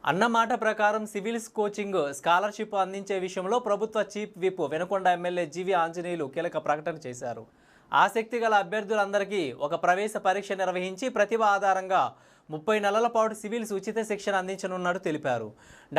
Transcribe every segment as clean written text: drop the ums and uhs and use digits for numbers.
అన్నమాట ప్రకారం civils coaching scholarship అందించే విషయంలో ప్రభుత్వ చీఫ్ విప్ వెనుకొండ ఎమ్మెల్యే జీవి ఆంజనేయులు కీలక ప్రకటన చేశారు. ఆసక్తి గల అభ్యర్థులందరికీ ఒక ప్రవేశ పరీక్ష నిర్వహించి ప్రతిభ ఆధారంగా 30 నెలల పాటు సివిల్స్ ఉచిత శిక్షణ అందించనున్నట్టు తెలిపారు.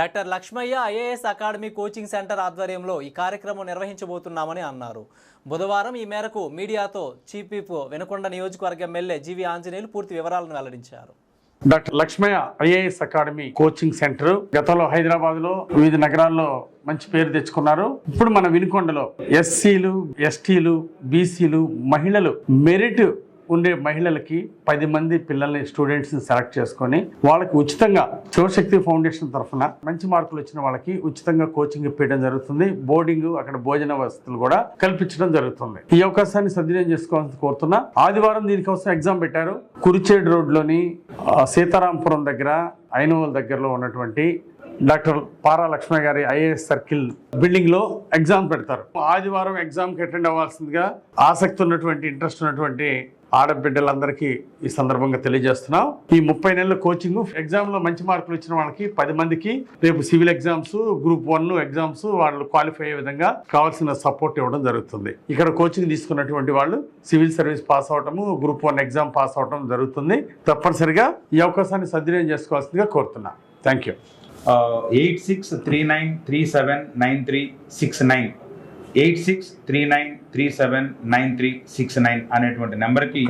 Doctor Lakshmaiah IAS academy coaching centre ఆధ్వర్యంలో ఈ కార్యక్రమం నిర్వహించబోతున్నామని అన్నారు. బుధవారం ఈ మేరకు మీడియాతో చీఫ్ విప్ వెనుకొండ నియోజకవర్గ ఎమ్మెల్యే జీవి ఆంజనేయులు పూర్తి వివరాలను వెల్లడించారు. Doctor Lakshmaiah IAS academy coaching centre గతంలో హైదరాబాద్ లో వివిధ నగరాల్లో మంచి పేరు తెచ్చుకున్నారు. ఇప్పుడు మన వినుకొండలో ఎస్సీలు, ఎస్టీలు, బీసీలు, మహిళలు మెరిట్ ఉండే మహిళలకి 10 మంది పిల్లల్ని స్టూడెంట్స్ ని సెలెక్ట్ చేసుకొని వాళ్ళకి ఉచితంగా శివశక్తి ఫౌండేషన్ తరఫున మంచి మార్కులు వచ్చిన వాళ్ళకి ఉచితంగా కోచింగ్ ఇప్పించడం జరుగుతుంది. బోర్డింగ్, అక్కడ భోజన వసతులు కూడా కల్పించడం జరుగుతుంది. ఈ అవకాశాన్ని సద్వినియోగం చేసుకోవాలని కోరుతున్నా. ఆదివారం దీనికోసం ఎగ్జామ్ పెట్టారు. కురిచేడు రోడ్లోని సీతారాంపురం దగ్గర, ఐనవోల్ దగ్గరలో ఉన్నటువంటి డాక్టర్ పారా లక్ష్మయ్య గారి ఐఏఎస్ సర్కిల్ బిల్డింగ్ లో ఎగ్జామ్ పెడతారు. ఆదివారం ఎగ్జామ్ కి అటెండ్ అవ్వాల్సిందిగా ఆసక్తి ఉన్నటువంటి, ఇంట్రెస్ట్ ఉన్నటువంటి ఆడబిడ్డలందరికీ ఈ సందర్భంగా తెలియజేస్తున్నాం. ఈ 30 నెలల కోచింగ్ ఎగ్జామ్ లో మంచి మార్కులు ఇచ్చిన వాళ్ళకి 10 మందికి రేపు సివిల్ ఎగ్జామ్స్, గ్రూప్ 1 ఎగ్జామ్స్ వాళ్ళు క్వాలిఫై అయ్యే విధంగా కావాల్సిన సపోర్ట్ ఇవ్వడం జరుగుతుంది. ఇక్కడ కోచింగ్ తీసుకున్నటువంటి వాళ్ళు సివిల్ సర్వీస్ పాస్ అవటము, గ్రూప్ 1 ఎగ్జామ్ పాస్ అవటం జరుగుతుంది. తప్పనిసరిగా ఈ అవకాశాన్ని సద్వినియోగం చేసుకోవాల్సిందిగా కోరుతున్నా. Thank you. 8639379369 8639379369 అనేటువంటి నెంబర్కి